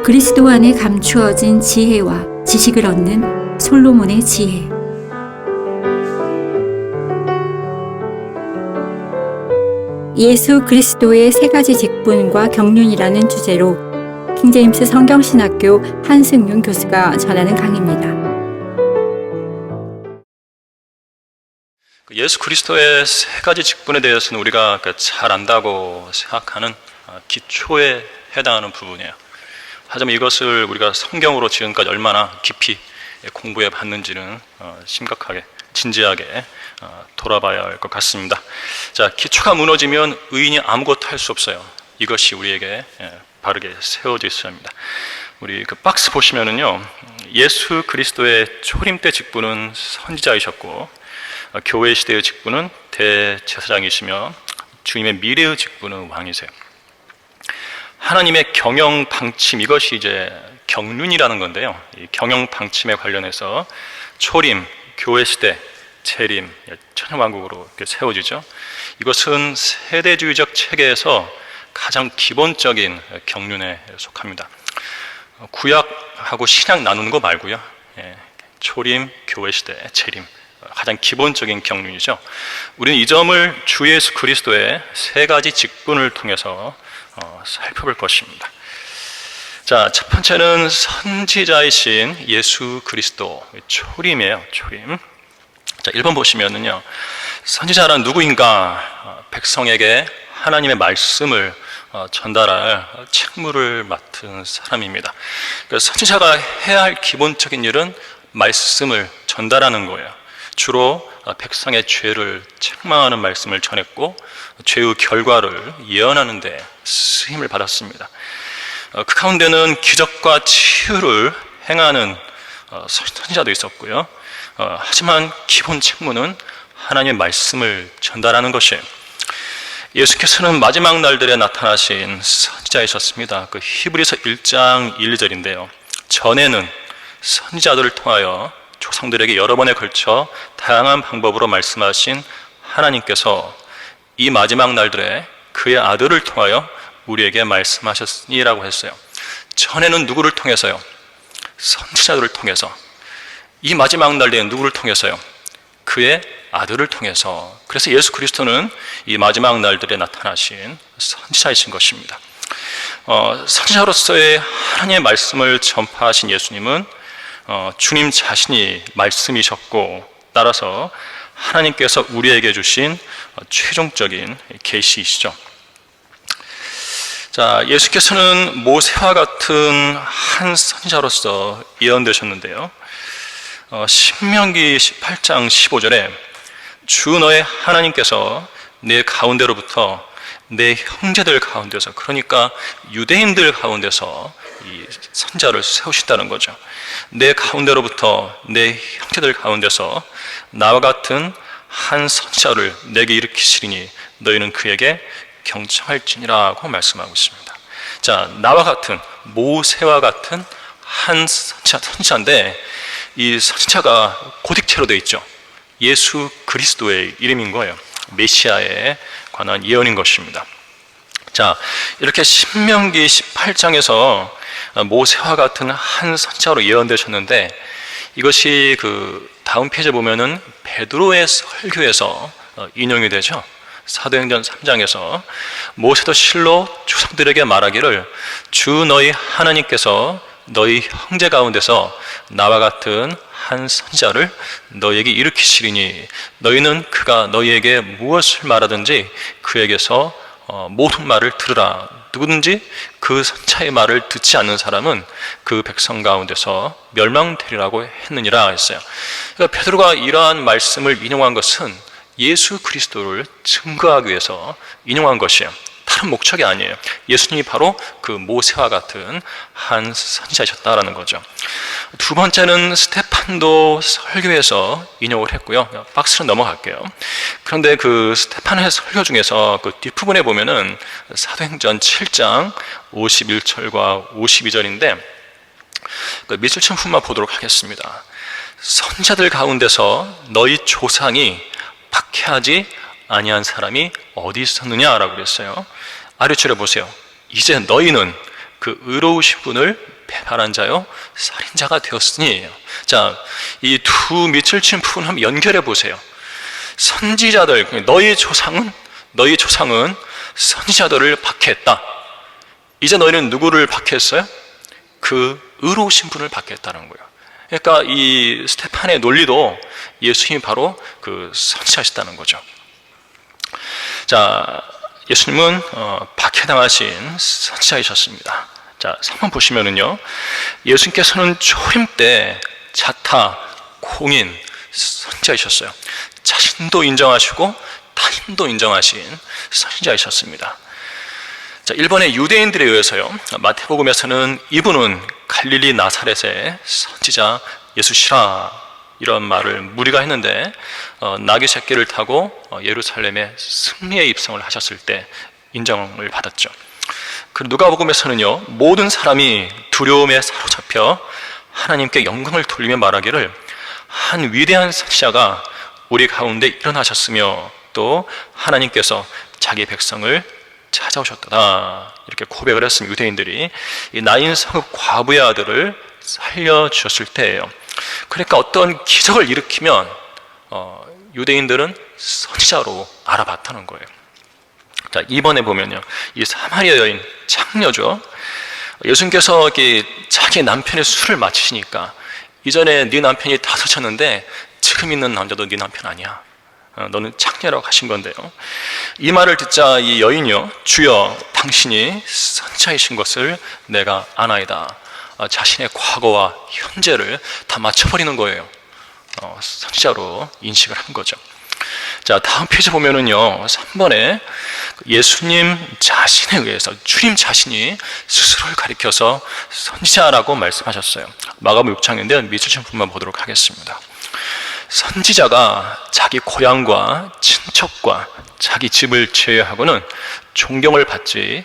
그리스도 안에 감추어진 지혜와 지식을 얻는 솔로몬의 지혜. 예수 그리스도의 세 가지 직분과 경륜이라는 주제로 킹제임스 성경신학교 한승윤 교수가 전하는 강의입니다. 예수 그리스도의 세 가지 직분에 대해서는 우리가 잘 안다고 생각하는 기초에 해당하는 부분이에요. 하지만 이것을 우리가 성경으로 지금까지 얼마나 깊이 공부해 봤는지는 심각하게 진지하게 돌아봐야 할 것 같습니다. 자, 기초가 무너지면 의인이 아무것도 할 수 없어요. 이것이 우리에게 바르게 세워져 있어야 합니다. 우리 그 박스 보시면은요, 예수 그리스도의 초림 때 직분은 선지자이셨고, 교회 시대의 직분은 대제사장이시며, 주님의 미래의 직분은 왕이세요. 하나님의 경영 방침, 이것이 이제 경륜이라는 건데요. 이 경영 방침에 관련해서 초림, 교회 시대, 재림, 천년왕국으로 이렇게 세워지죠. 이것은 세대주의적 체계에서 가장 기본적인 경륜에 속합니다. 구약하고 신약 나누는 거 말고요. 초림, 교회 시대, 재림, 가장 기본적인 경륜이죠. 우리는 이 점을 주 예수 그리스도의 세 가지 직분을 통해서 살펴볼 것입니다. 자, 첫 번째는 선지자이신 예수 그리스도, 초림이에요. 초림. 자, 1번 보시면은요, 선지자란 누구인가? 백성에게 하나님의 말씀을 전달할 책무를 맡은 사람입니다. 그러니까 선지자가 해야 할 기본적인 일은 말씀을 전달하는 거예요. 주로 백성의 죄를 책망하는 말씀을 전했고, 죄의 결과를 예언하는 데 쓰임을 받았습니다. 그 가운데는 기적과 치유를 행하는 선지자도 있었고요. 하지만 기본 책무는 하나님의 말씀을 전달하는 것이에요. 예수께서는 마지막 날들에 나타나신 선지자이셨습니다. 그 히브리서 1장 1절인데요. 전에는 선지자들을 통하여 조상들에게 여러 번에 걸쳐 다양한 방법으로 말씀하신 하나님께서 이 마지막 날들에 그의 아들을 통하여 우리에게 말씀하셨으니라고 했어요. 전에는 누구를 통해서요? 선지자들을 통해서. 이 마지막 날에는 누구를 통해서요? 그의 아들을 통해서. 그래서 예수 그리스도는 이 마지막 날들에 나타나신 선지자이신 것입니다. 선지자로서의 하나님의 말씀을 전파하신 예수님은 주님 자신이 말씀이셨고, 따라서 하나님께서 우리에게 주신 최종적인 계시이시죠. 자, 예수께서는 모세와 같은 한 선지자로서 예언되셨는데요. 신명기 18장 15절에 주 너의 하나님께서 내 가운데로부터 내 형제들 가운데서, 그러니까 유대인들 가운데서 이 선지자를 세우신다는 거죠. 내 가운데로부터 내 형제들 가운데서 나와 같은 한 선지자를 내게 일으키시리니 너희는 그에게 경청할지니라고 말씀하고 있습니다. 자, 나와 같은, 모세와 같은 한 선지자인데, 이 선지자가 고딕체로 되어 있죠. 예수 그리스도의 이름인 거예요. 메시아에 관한 예언인 것입니다. 자, 이렇게 신명기 18장에서 모세와 같은 한 선지자로 예언되셨는데, 이것이 그 다음 페이지에 보면은 베드로의 설교에서 인용이 되죠. 사도행전 3장에서 모세도 실로 조상들에게 말하기를 주 너희 하나님께서 너희 형제 가운데서 나와 같은 한 선지자를 너희에게 일으키시리니 너희는 그가 너희에게 무엇을 말하든지 그에게서 모든 말을 들으라. 누구든지 그 선지자의 말을 듣지 않는 사람은 그 백성 가운데서 멸망되리라고 했느니라 했어요. 그러니까 베드로가 이러한 말씀을 인용한 것은 예수 그리스도를 증거하기 위해서 인용한 것이에요. 다른 목적이 아니에요. 예수님이 바로 그 모세와 같은 한 선지자이셨다라는 거죠. 두 번째는 스테판도 설교에서 인용을 했고요. 박스로 넘어갈게요. 그런데 그 스테판의 설교 중에서 그 뒷부분에 보면은 사도행전 7장 51절과 52절인데 그 밑줄 친 부분만 보도록 하겠습니다. 선지자들 가운데서 너희 조상이 박해하지 아니한 사람이 어디 있었느냐라고 그랬어요. 아래줄에 보세요. 이제 너희는 그 의로우신 분을 배반한 자요 살인자가 되었으니예요. 자, 이 두 밑을 친 부분 한번 연결해 보세요. 선지자들, 너희 조상은 선지자들을 박해했다. 이제 너희는 누구를 박해했어요? 그 의로우신 분을 박해했다는 거예요. 그러니까 이 스테판의 논리도 예수님이 바로 그 선지자시다는 거죠. 자, 예수님은 박해당하신 선지자이셨습니다. 자, 3번 보시면은요, 예수님께서는 초림 때 자타, 공인, 선지자이셨어요. 자신도 인정하시고 타인도 인정하신 선지자이셨습니다. 자, 일본의 유대인들에 의해서요, 마태복음에서는 이분은 갈릴리 나사렛의 선지자 예수시라 이런 말을 무리가 했는데, 나귀 새끼를 타고 예루살렘에 승리의 입성을 하셨을 때 인정을 받았죠. 그리고 누가복음에서는요, 모든 사람이 두려움에 사로잡혀 하나님께 영광을 돌리며 말하기를 한 위대한 선지자가 우리 가운데 일어나셨으며 또 하나님께서 자기 백성을 찾아오셨다 이렇게 고백을 했습니다. 유대인들이 이 나인 성읍 과부의 아들을 살려주셨을 때예요. 그러니까 어떤 기적을 일으키면 유대인들은 선지자로 알아봤다는 거예요. 자, 이번에 보면요, 이 사마리아 여인 창녀죠. 예수님께서 자기 남편의 술을 마치시니까 이전에 네 남편이 다섯이었는데 지금 있는 남자도 네 남편 아니야. 너는 창녀라고 하신 건데요. 이 말을 듣자 이 여인이요, 주여 당신이 선지자이신 것을 내가 아나이다. 자신의 과거와 현재를 다 맞춰버리는 거예요. 선지자로 인식을 한 거죠. 자, 다음 페이지 보면은요, 3번에 예수님 자신에 의해서 주님 자신이 스스로를 가리켜서 선지자라고 말씀하셨어요. 마가복음 6장인데 밑줄 부분만 보도록 하겠습니다. 선지자가 자기 고향과 친척과 자기 집을 제외하고는 존경을 받지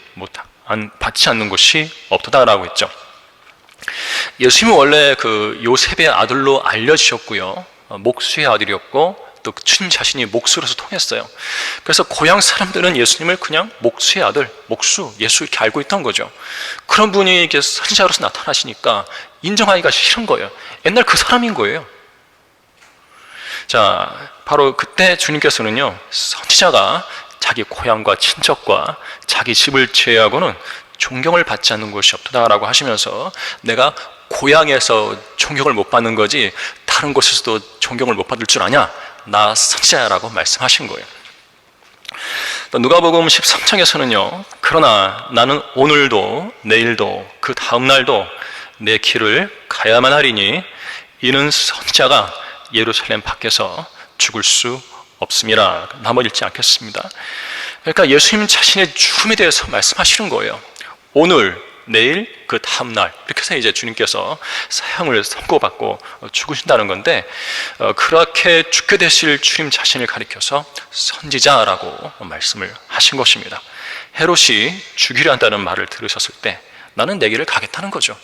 않는 곳이 없다라고 했죠. 예수님은 원래 그 요셉의 아들로 알려지셨고요, 목수의 아들이었고 또 주님 자신이 목수로서 통했어요. 그래서 고향 사람들은 예수님을 그냥 목수의 아들, 목수, 예수 이렇게 알고 있던 거죠. 그런 분이 이렇게 선지자로서 나타나시니까 인정하기가 싫은 거예요. 옛날 그 사람인 거예요. 자, 바로 그때 주님께서는요, 선지자가 자기 고향과 친척과 자기 집을 제외하고는 존경을 받지 않는 곳이 없다라고 하시면서 내가 고향에서 존경을 못 받는 거지 다른 곳에서도 존경을 못 받을 줄 아냐? 나 선지자라고 말씀하신 거예요. 또 누가복음 13장에서는요, 그러나 나는 오늘도 내일도 그 다음 날도 내 길을 가야만 하리니 이는 선지자가 예루살렘 밖에서 죽을 수 없음이라. 나머지 읽지 않겠습니다. 그러니까 예수님 자신의 죽음에 대해서 말씀하시는 거예요. 오늘, 내일, 그 다음 날 이렇게 해서 이제 주님께서 사형을 선고받고 죽으신다는 건데, 그렇게 죽게 되실 주님 자신을 가리켜서 선지자라고 말씀을 하신 것입니다. 헤롯이 죽이려 한다는 말을 들으셨을 때 나는 내 길을 가겠다는 거죠.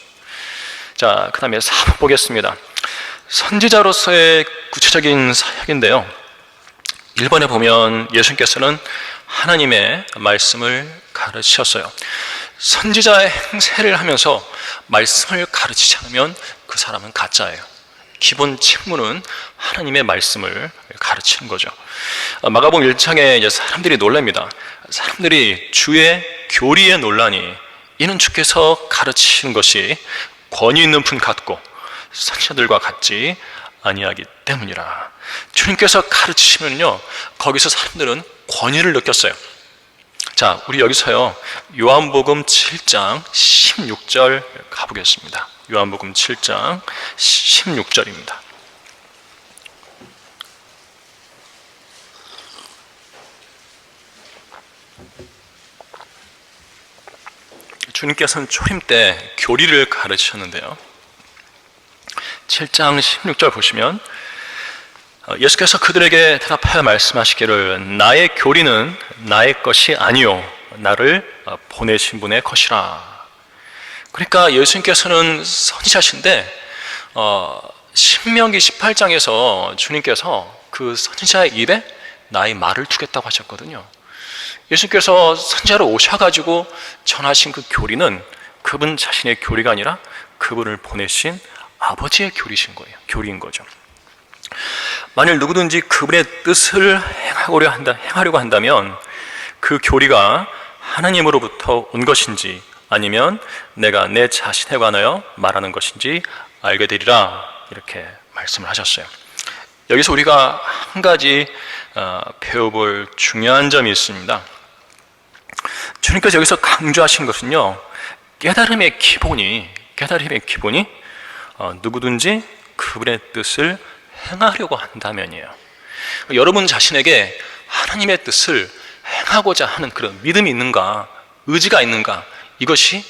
자, 그 다음에 4번 보겠습니다. 선지자로서의 구체적인 사역인데요, 1번에 보면 예수님께서는 하나님의 말씀을 가르치셨어요. 선지자의 행세를 하면서 말씀을 가르치지 않으면 그 사람은 가짜예요. 기본 책무는 하나님의 말씀을 가르치는 거죠. 마가복음 1장에 이제 사람들이 놀랍니다. 사람들이 주의 교리에 놀라니 이는 주께서 가르치시는 것이 권위 있는 분 같고 선지자들과 같지 아니하기 때문이라. 주님께서 가르치시면요, 거기서 사람들은 권위를 느꼈어요. 자, 우리 여기서요, 요한복음 7장 16절 가보겠습니다. 요한복음 7장 16절입니다. 주님께서는 초림 때 교리를 가르치셨는데요, 7장 16절 보시면 예수께서 그들에게 대답하여 말씀하시기를 나의 교리는 나의 것이 아니요 나를 보내신 분의 것이라. 그러니까 예수님께서는 선지자신데 신명기 18장에서 주님께서 그 선지자의 입에 나의 말을 두겠다고 하셨거든요. 예수님께서 선지자로 오셔가지고 전하신 그 교리는 그분 자신의 교리가 아니라 그분을 보내신 아버지의 교리인 거죠. 만일 누구든지 그분의 뜻을 행하려고 한다면 그 교리가 하나님으로부터 온 것인지 아니면 내가 내 자신에 관하여 말하는 것인지 알게 되리라, 이렇게 말씀을 하셨어요. 여기서 우리가 한 가지 배워볼 중요한 점이 있습니다. 주님께서 여기서 강조하신 것은요, 깨달음의 기본이 누구든지 그분의 뜻을 행하려고 한다면이에요. 여러분 자신에게 하나님의 뜻을 행하고자 하는 그런 믿음이 있는가, 의지가 있는가, 이것이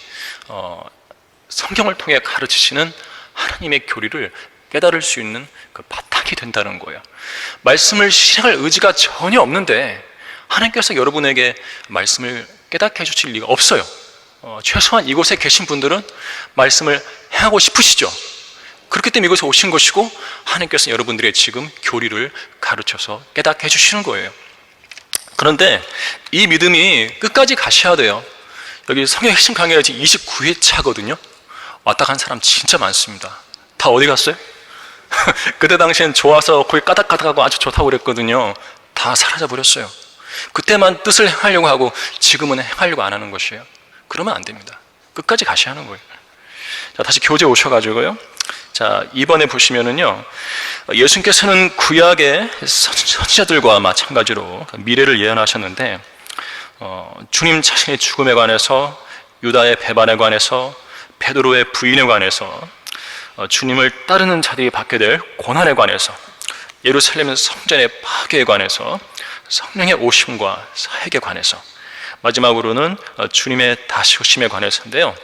성경을 통해 가르치시는 하나님의 교리를 깨달을 수 있는 그 바탕이 된다는 거예요. 말씀을 실행할 의지가 전혀 없는데 하나님께서 여러분에게 말씀을 깨닫게 해주실 리가 없어요. 최소한 이곳에 계신 분들은 말씀을 행하고 싶으시죠. 그렇기 때문에 이곳에 오신 것이고 하나님께서 여러분들의 지금 교리를 가르쳐서 깨닫게 해주시는 거예요. 그런데 이 믿음이 끝까지 가셔야 돼요. 여기 성경 핵심 강의가 29회차거든요. 왔다 간 사람 진짜 많습니다. 다 어디 갔어요? 그때 당시엔 좋아서 거기 까닥까닥하고 아주 좋다고 그랬거든요. 다 사라져버렸어요. 그때만 뜻을 행하려고 하고 지금은 행하려고 안 하는 것이에요. 그러면 안 됩니다. 끝까지 가셔야 하는 거예요. 자, 다시 교재 오셔가지고요. 자, 이번에 보시면은요, 예수님께서는 구약의 선지자들과 마찬가지로 미래를 예언하셨는데, 주님 자신의 죽음에 관해서, 유다의 배반에 관해서, 베드로의 부인에 관해서, 주님을 따르는 자들이 받게 될 고난에 관해서, 예루살렘 성전의 파괴에 관해서, 성령의 오심과 사역에 관해서, 마지막으로는 주님의 다시 오심에 관해서인데요.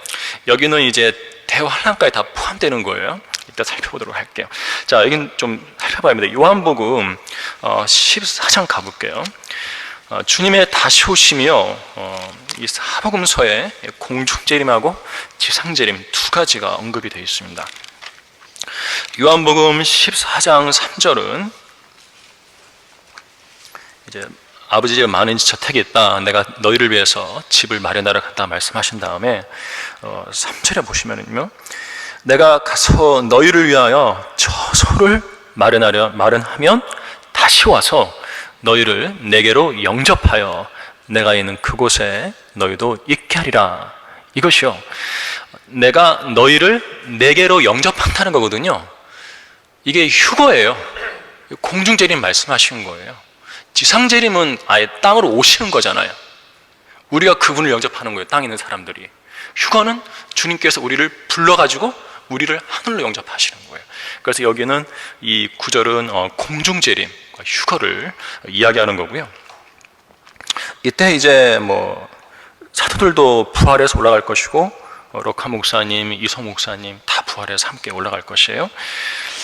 여기는 이제 대환란까지 다 포함되는 거예요. 이따 살펴보도록 할게요. 자, 여긴 좀 살펴봐야 합니다. 요한복음 14장 가볼게요. 주님의 다시 오심이요, 이 사복음서에 공중재림하고 지상재림 두 가지가 언급이 되어 있습니다. 요한복음 14장 3절은 이제 아버지 집에 많은 저택이 있다, 내가 너희를 위해서 집을 마련하러 갔다 말씀하신 다음에 3절에 보시면은요, 내가 가서 너희를 위하여 저소를 마련하면 다시 와서 너희를 내게로 영접하여 내가 있는 그곳에 너희도 있게 하리라. 이것이요, 내가 너희를 내게로 영접한다는 거거든요. 이게 휴거예요. 공중재림 말씀하시는 거예요. 지상재림은 아예 땅으로 오시는 거잖아요. 우리가 그분을 영접하는 거예요. 땅에 있는 사람들이. 휴거는 주님께서 우리를 불러가지고 우리를 하늘로 영접하시는 거예요. 그래서 여기는 이 구절은 공중재림, 휴거를 이야기하는 거고요. 이때 이제 사도들도 부활해서 올라갈 것이고, 럭카 목사님, 이소 목사님 다 부활해서 함께 올라갈 것이에요.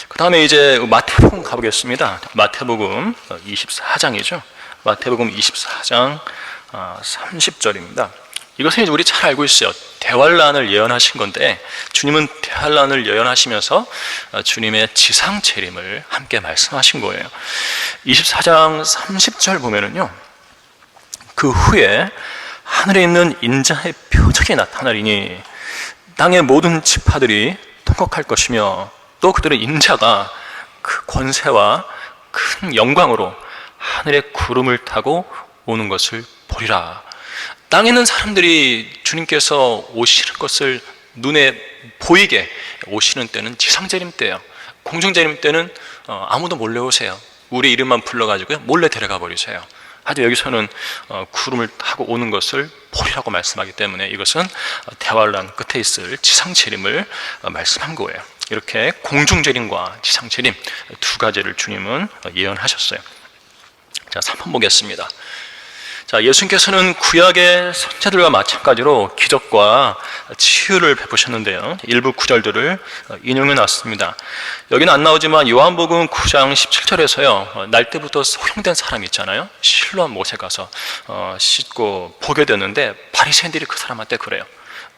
그 다음에 이제 마태복음 가보겠습니다. 마태복음 24장이죠. 마태복음 24장 30절입니다. 이것은 이제 우리 잘 알고 있어요. 대환란을 예언하신 건데, 주님은 대환란을 예언하시면서 주님의 지상 재림을 함께 말씀하신 거예요. 24장 30절 보면은요, 그 후에 하늘에 있는 인자의 표적이 나타나리니 땅의 모든 지파들이 통곡할 것이며, 또 그들의 인자가 그 권세와 큰 영광으로 하늘의 구름을 타고 오는 것을 보리라. 땅에 있는 사람들이 주님께서 오시는 것을 눈에 보이게 오시는 때는 지상재림 때예요. 공중재림 때는 아무도 몰래 오세요. 우리 이름만 불러가지고요, 몰래 데려가 버리세요. 하여튼 여기서는 구름을 타고 오는 것을 보리라고 말씀하기 때문에 이것은 대환란 끝에 있을 지상재림을 말씀한 거예요. 이렇게 공중재림과 지상재림 두 가지를 주님은 예언하셨어요. 자, 3번 보겠습니다. 자, 예수님께서는 구약의 선지자들과 마찬가지로 기적과 치유를 베푸셨는데요. 일부 구절들을 인용해 놨습니다. 여기는 안 나오지만 요한복음 9장 17절에서요, 날 때부터 소형된 사람 있잖아요. 실로암 못에 가서 씻고 보게 되는데 바리새인들이 그 사람한테 그래요.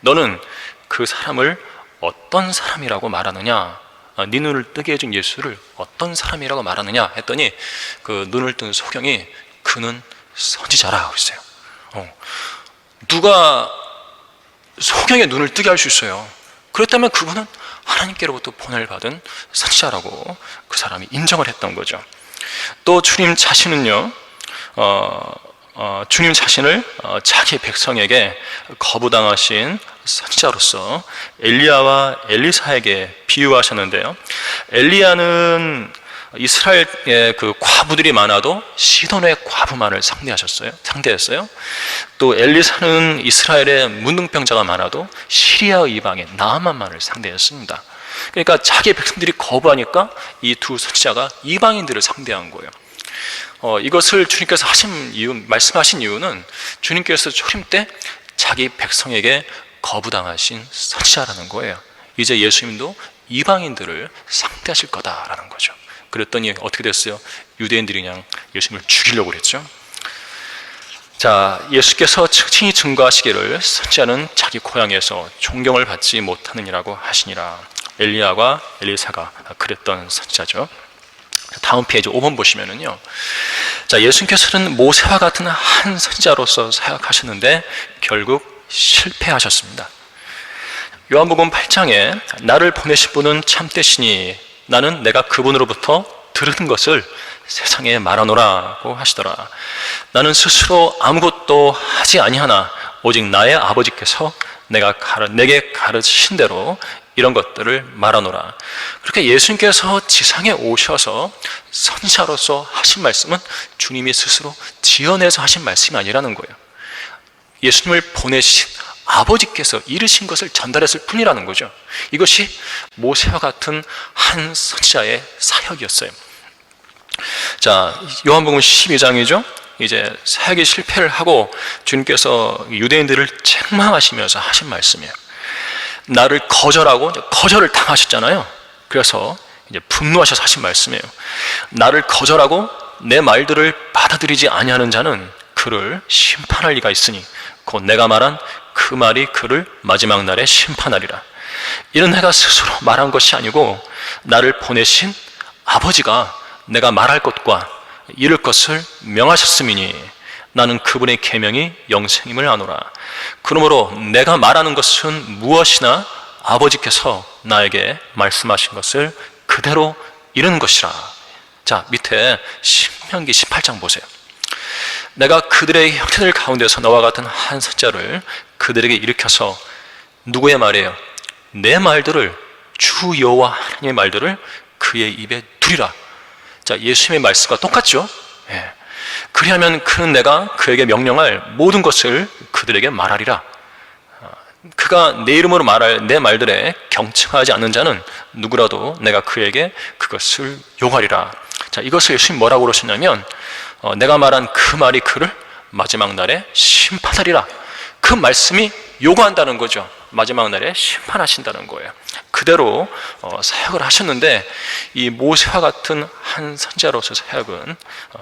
너는 그 사람을 어떤 사람이라고 말하느냐? 네 눈을 뜨게 해준 예수를 어떤 사람이라고 말하느냐 했더니 그 눈을 뜬 소경이 그는 선지자라 하고 있어요. 누가 소경의 눈을 뜨게 할 수 있어요. 그렇다면 그분은 하나님께로부터 보내를 받은 선지자라고 그 사람이 인정을 했던 거죠. 또 주님 자신은요, 주님 자신을 자기 백성에게 거부당하신 선지자로서 엘리야와 엘리사에게 비유하셨는데요. 엘리야는 이스라엘의 그 과부들이 많아도 시돈의 과부만을 상대했어요. 또 엘리사는 이스라엘의 문둥병자가 많아도 시리아의 이방인 나아만만을 상대했습니다. 그러니까 자기 백성들이 거부하니까 이 두 선지자가 이방인들을 상대한 거예요. 이것을 주님께서 말씀하신 이유는 주님께서 초림 때 자기 백성에게 거부당하신 선지자라는 거예요. 이제 예수님도 이방인들을 상대하실 거다라는 거죠. 그랬더니 어떻게 됐어요? 유대인들이 그냥 예수님을 죽이려고 그랬죠. 자, 예수께서 친히 증거하시기를 선지자는 자기 고향에서 존경을 받지 못하느니라고 하시니라. 엘리야와 엘리사가 그랬던 선지자죠. 다음 페이지 5번 보시면은요. 자, 예수님께서는 모세와 같은 한 선지자로서 사역하셨는데 결국 실패하셨습니다. 요한복음 8장에 나를 보내신 분은 참되시니 나는 내가 그분으로부터 들은 것을 세상에 말하노라고 하시더라. 나는 스스로 아무것도 하지 아니하나 오직 나의 아버지께서 내게 가르치신 대로 이런 것들을 말하노라. 그렇게 예수님께서 지상에 오셔서 선지자로서 하신 말씀은 주님이 스스로 지어내서 하신 말씀이 아니라는 거예요. 예수님을 보내신 아버지께서 이르신 것을 전달했을 뿐이라는 거죠. 이것이 모세와 같은 한 선지자의 사역이었어요. 자, 요한복음 12장이죠. 이제 사역이 실패를 하고 주님께서 유대인들을 책망하시면서 하신 말씀이에요. 나를 거절을 당하셨잖아요. 그래서 이제 분노하셔서 하신 말씀이에요. 나를 거절하고 내 말들을 받아들이지 아니하는 자는 그를 심판할 리가 있으니 곧 내가 말한 그 말이 그를 마지막 날에 심판하리라. 이는 내가 스스로 말한 것이 아니고 나를 보내신 아버지가 내가 말할 것과 이룰 것을 명하셨음이니 나는 그분의 계명이 영생임을 아노라. 그러므로 내가 말하는 것은 무엇이나 아버지께서 나에게 말씀하신 것을 그대로 이루는 것이라. 자, 밑에 신명기 18장 보세요. 내가 그들의 형제들 가운데서 너와 같은 한 선지자를 그들에게 일으켜서 누구의 말이에요? 내 말들을 주 여호와 하나님의 말들을 그의 입에 두리라. 자, 예수님의 말씀과 똑같죠? 예. 그리하면 그는 내가 그에게 명령할 모든 것을 그들에게 말하리라. 그가 내 이름으로 말할 내 말들에 경청하지 않는 자는 누구라도 내가 그에게 그것을 요구하리라. 자, 이것을 예수님 뭐라고 그러셨냐면 내가 말한 그 말이 그를 마지막 날에 심판하리라. 그 말씀이 요구한다는 거죠. 마지막 날에 심판하신다는 거예요. 그대로 사역을 하셨는데 이 모세와 같은 한 선지자로서 사역은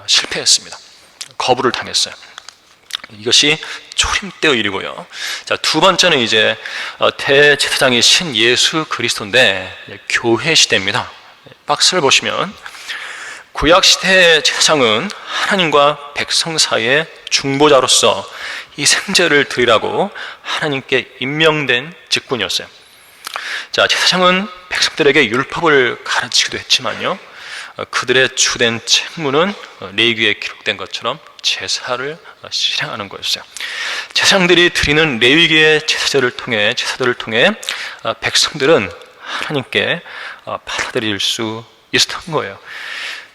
실패했습니다. 거부를 당했어요. 이것이 초림 때의 일이고요. 자, 두 번째는 이제 대제사장이신 예수 그리스도인데 교회 시대입니다. 박스를 보시면 구약 시대의 제사장은 하나님과 백성 사이의 중보자로서 이 생제를 드리라고 하나님께 임명된 직분이었어요. 자, 제사장은 백성들에게 율법을 가르치기도 했지만요, 그들의 주된 책무는 레위기에 기록된 것처럼 제사를 실행하는 거였어요. 제사장들이 드리는 레위기의 제사들을 통해 백성들은 하나님께 받아들일 수 있었던 거예요.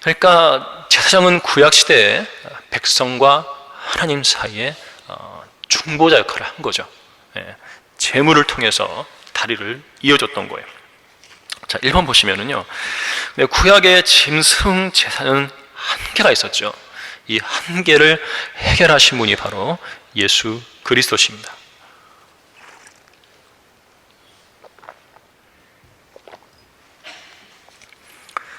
그러니까 제사장은 구약 시대에 백성과 하나님 사이에 중보자 역할을 한 거죠. 제물을 통해서 다리를 이어줬던 거예요. 자, 1번 보시면은요, 구약의 짐승 제사는 한계가 있었죠. 이 한계를 해결하신 분이 바로 예수 그리스도십니다.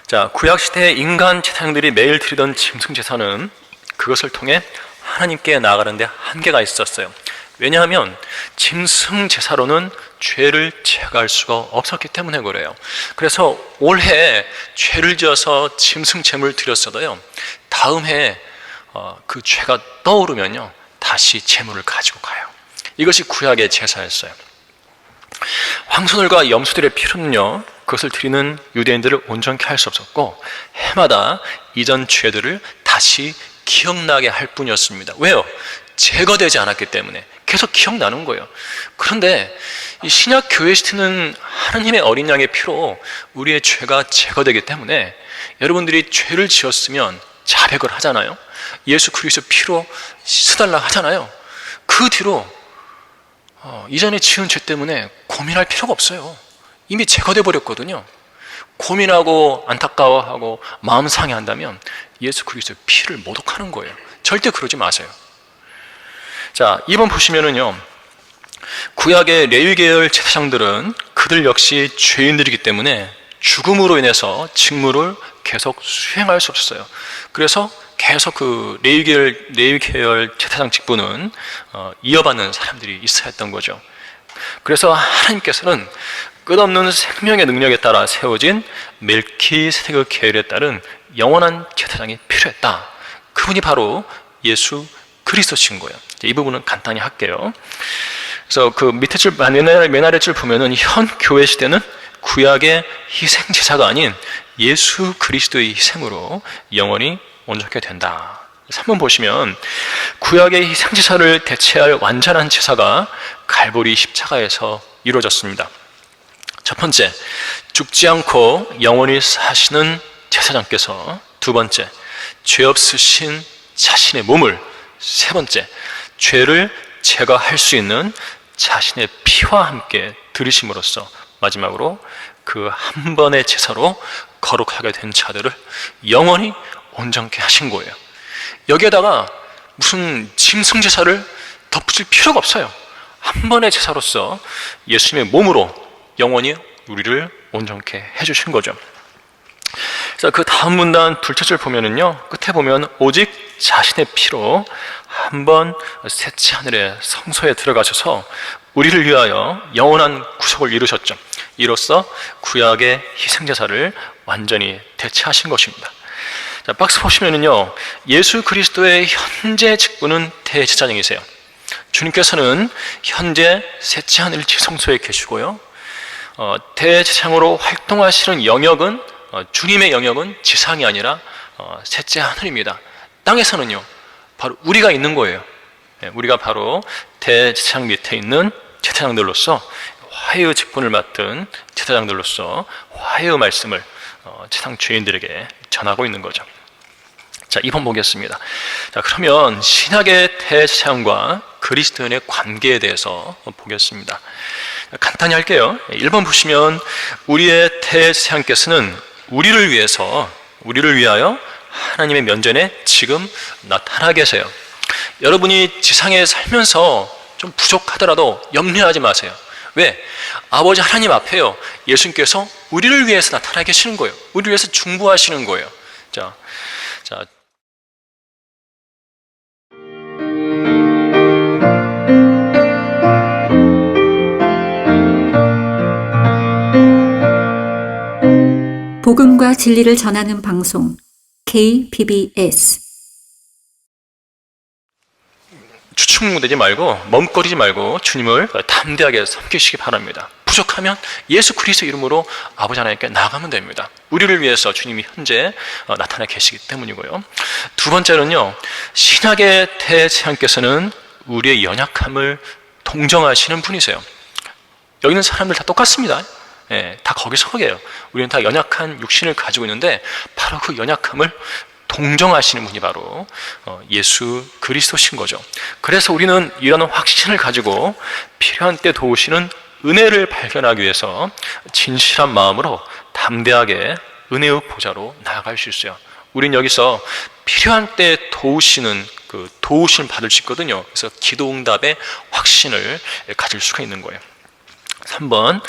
자, 구약 시대의 인간 제사장들이 매일 드리던 짐승 제사는 그것을 통해 하나님께 나아가는데 한계가 있었어요. 왜냐하면 짐승 제사로는 죄를 제거할 수가 없었기 때문에 그래요. 그래서 올해 죄를 지어서 짐승 제물을 드렸어도요, 다음 해에 그 죄가 떠오르면요 다시 제물을 가지고 가요. 이것이 구약의 제사였어요. 황소들과 염소들의 피로는요, 그것을 드리는 유대인들을 온전케 할 수 없었고 해마다 이전 죄들을 다시 기억나게 할 뿐이었습니다. 왜요? 제거되지 않았기 때문에 계속 기억나는 거예요. 그런데 이 신약 교회 시대는 하나님의 어린 양의 피로 우리의 죄가 제거되기 때문에 여러분들이 죄를 지었으면 자백을 하잖아요. 예수 그리스도 피로 씻어달라 하잖아요. 그 뒤로 이전에 지은 죄 때문에 고민할 필요가 없어요. 이미 제거돼 버렸거든요. 고민하고 안타까워하고 마음 상해한다면 예수 그리스도의 피를 모독하는 거예요. 절대 그러지 마세요. 자, 2번 보시면은요, 구약의 레위 계열 제사장들은 그들 역시 죄인들이기 때문에 죽음으로 인해서 직무를 계속 수행할 수 없었어요. 그래서 계속 그 레위 계열 제사장 직분은 이어받는 사람들이 있어야 했던 거죠. 그래서 하나님께서는 끝없는 생명의 능력에 따라 세워진 멜키세덱 계열에 따른 영원한 제사장이 필요했다. 그분이 바로 예수 그리스도신 거예요. 이 부분은 간단히 할게요. 그래서 그 밑에 줄, 맨 아래 줄 보면은 현 교회 시대는 구약의 희생 제사가 아닌 예수 그리스도의 희생으로 영원히 온전하게 된다. 3번 보시면 구약의 희생 제사를 대체할 완전한 제사가 갈보리 십자가에서 이루어졌습니다. 첫 번째, 죽지 않고 영원히 사시는 제사장께서, 두 번째, 죄 없으신 자신의 몸을, 세 번째, 죄를 제거할 수 있는 자신의 피와 함께 들이심으로써 마지막으로 그 한 번의 제사로 거룩하게 된 자들을 영원히 온전케 하신 거예요. 여기에다가 무슨 짐승 제사를 덧붙일 필요가 없어요. 한 번의 제사로서 예수님의 몸으로 영원히 우리를 온전케 해주신 거죠. 그래서 그 다음 문단 둘째 줄 보면은요, 끝에 보면 오직 자신의 피로 한 번 셋째 하늘의 성소에 들어가셔서 우리를 위하여 영원한 구속을 이루셨죠. 이로써 구약의 희생제사를 완전히 대체하신 것입니다. 자, 박스 보시면은요, 예수 그리스도의 현재 직분은 대제사장이세요. 주님께서는 현재 셋째 하늘 지성소에 계시고요, 대제사장으로 활동하시는 영역은 주님의 영역은 지상이 아니라 셋째 하늘입니다. 땅에서는요, 바로 우리가 있는 거예요. 우리가 바로 대제사장 밑에 있는 제사장들로서 화해의 직분을 맡은 제사장들로서 화해의 말씀을 세상 죄인들에게 전하고 있는 거죠. 자, 2번 보겠습니다. 자, 그러면 신약의 대제사장과 그리스도인의 관계에 대해서 보겠습니다. 간단히 할게요. 1번 보시면 우리의 대제사장께서는 우리를 위하여 하나님의 면전에 지금 나타나 계세요. 여러분이 지상에 살면서 좀 부족하더라도 염려하지 마세요. 왜? 아버지 하나님 앞에요, 예수님께서 우리를 위해서 나타나 계시는 거예요. 우리를 위해서 중보하시는 거예요. 자. 복음과 진리를 전하는 방송 KBS. 추측되지 말고 멈거리지 말고 주님을 담대하게 섬기시기 바랍니다. 부족하면 예수 그리스도 이름으로 아버지 하나님께 나아가면 됩니다. 우리를 위해서 주님이 현재 나타나 계시기 때문이고요. 두 번째는요, 신약의 대제사장께서는 우리의 연약함을 동정하시는 분이세요. 여기 있는 사람들 다 똑같습니다. 다 거기 속해요. 우리는 다 연약한 육신을 가지고 있는데 바로 그 연약함을 동정하시는 분이 바로 예수 그리스도신 거죠. 그래서 우리는 이런 확신을 가지고 필요한 때 도우시는 은혜를 발견하기 위해서 진실한 마음으로 담대하게 은혜의 보좌로 나아갈 수 있어요. 우린 여기서 필요한 때 도우시는 그 도우심을 받을 수 있거든요. 그래서 기도응답의 확신을 가질 수가 있는 거예요. 3번,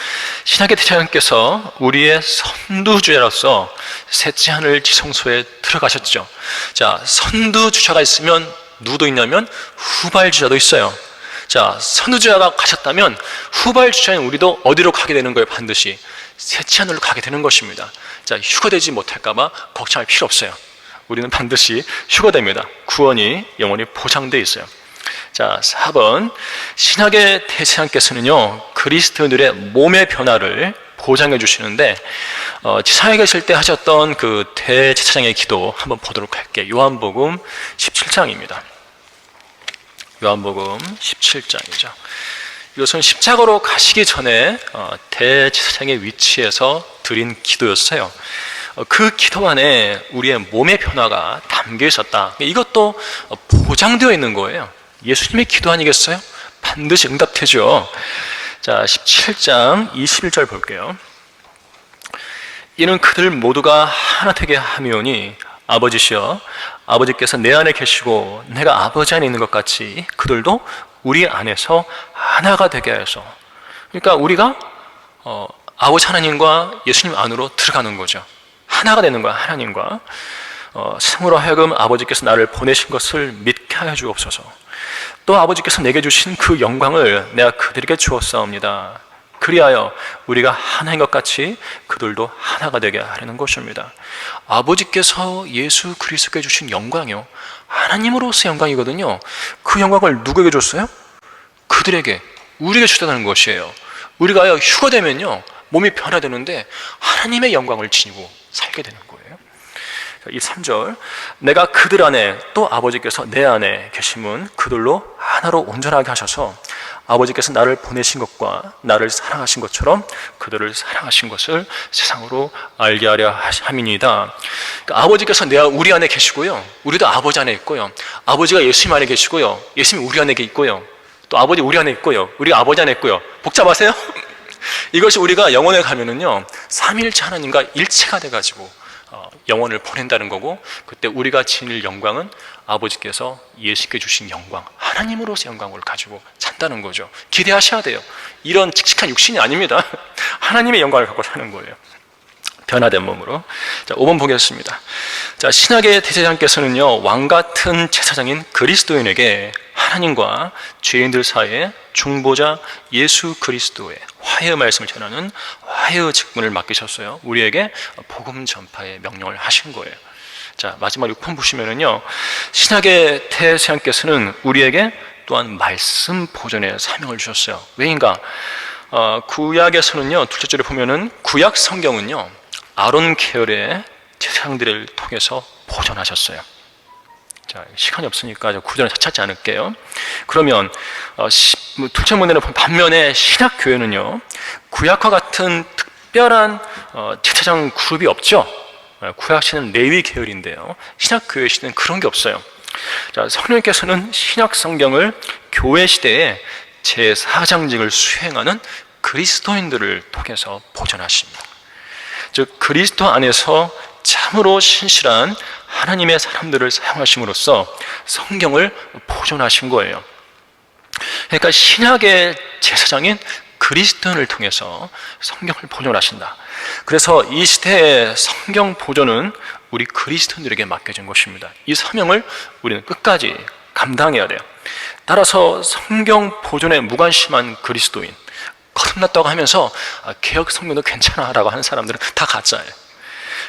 신약의 대제사장께서 우리의 선두주자로서 셋째 하늘 지성소에 들어가셨죠. 자, 선두주자가 있으면 누구도 있냐면 후발주자도 있어요. 자, 선두주자가 가셨다면 후발주자인 우리도 어디로 가게 되는 거예요? 반드시 셋째 하늘로 가게 되는 것입니다. 자, 휴거되지 못할까봐 걱정할 필요 없어요. 우리는 반드시 휴거됩니다. 구원이 영원히 보장되어 있어요. 자, 4번. 신약의 대제사장께서는요, 그리스도인들의 몸의 변화를 보장해 주시는데, 지상에 계실 때 하셨던 그 대제사장의 기도 한번 보도록 할게요. 요한복음 17장입니다. 요한복음 17장이죠. 이것은 십자가로 가시기 전에 대제사장의 위치에서 드린 기도였어요. 그 기도 안에 우리의 몸의 변화가 담겨 있었다. 이것도 보장되어 있는 거예요. 예수님의 기도 아니겠어요? 반드시 응답되죠. 자, 17장 21절 볼게요. 이는 그들 모두가 하나 되게 하미오니 아버지시여, 아버지께서 내 안에 계시고 내가 아버지 안에 있는 것 같이 그들도 우리 안에서 하나가 되게 하여서. 그러니까 우리가 아버지 하나님과 예수님 안으로 들어가는 거죠. 하나가 되는 거야, 하나님과. 세상으로 하여금 아버지께서 나를 보내신 것을 믿게 하여 주옵소서. 또 아버지께서 내게 주신 그 영광을 내가 그들에게 주었사옵니다. 그리하여 우리가 하나인 것 같이 그들도 하나가 되게 하려는 것입니다. 아버지께서 예수 그리스도께 주신 영광이요, 하나님으로서의 영광이거든요. 그 영광을 누구에게 줬어요? 그들에게, 우리에게 주다는 것이에요. 우리가 휴가 되면요, 몸이 변화되는데 하나님의 영광을 지니고 살게 되는 거예요. 이 3절, 내가 그들 안에 또 아버지께서 내 안에 계심은 그들로 하나로 온전하게 하셔서 아버지께서 나를 보내신 것과 나를 사랑하신 것처럼 그들을 사랑하신 것을 세상으로 알게 하려 함이니이다. 그러니까 아버지께서 우리 안에 계시고요, 우리도 아버지 안에 있고요, 아버지가 예수님 안에 계시고요, 예수님이 우리 안에 있고요, 또 아버지 우리 안에 있고요, 우리가 아버지 안에 있고요. 복잡하세요? 이것이 우리가 영원에 가면은요, 삼위일체 하나님과 일체가 돼가지고 영혼을 보낸다는 거고, 그때 우리가 지닐 영광은 아버지께서 예수께 주신 영광, 하나님으로서 영광을 가지고 산다는 거죠. 기대하셔야 돼요. 이런 칙칙한 육신이 아닙니다. 하나님의 영광을 갖고 사는 거예요. 변화된 몸으로. 자, 5번 보겠습니다. 자, 신약의 대제사장께서는요, 왕같은 제사장인 그리스도인에게 하나님과 죄인들 사이에 중보자 예수 그리스도의 화해의 말씀을 전하는 화해의 직분을 맡기셨어요. 우리에게 복음 전파의 명령을 하신 거예요. 자, 마지막 6번 보시면은요, 신약의 대제사장께서는 우리에게 또한 말씀 보존의 사명을 주셨어요. 왜인가? 구약에서는요, 둘째 절에 보면은 구약 성경은요, 아론 계열의 제사장들을 통해서 보존하셨어요. 자, 시간이 없으니까 구절은 찾지 않을게요. 그러면 둘째 문제는 반면에 신약 교회는요, 구약과 같은 특별한 제사장 그룹이 없죠. 구약 시대는 레위 계열인데요, 신약 교회 시대는 그런 게 없어요. 자, 성령께서는 신약 성경을 교회 시대에 제사장직을 수행하는 그리스도인들을 통해서 보존하십니다. 즉, 그리스도 안에서 참으로 신실한 하나님의 사람들을 사용하심으로써 성경을 보존하신 거예요. 그러니까 신약의 제사장인 그리스도인을 통해서 성경을 보존하신다. 그래서 이 시대의 성경 보존은 우리 그리스도인들에게 맡겨진 것입니다. 이 사명을 우리는 끝까지 감당해야 돼요. 따라서 성경 보존에 무관심한 그리스도인, 거듭났다고 하면서 개혁 성경도 괜찮아 라고 하는 사람들은 다 가짜예요.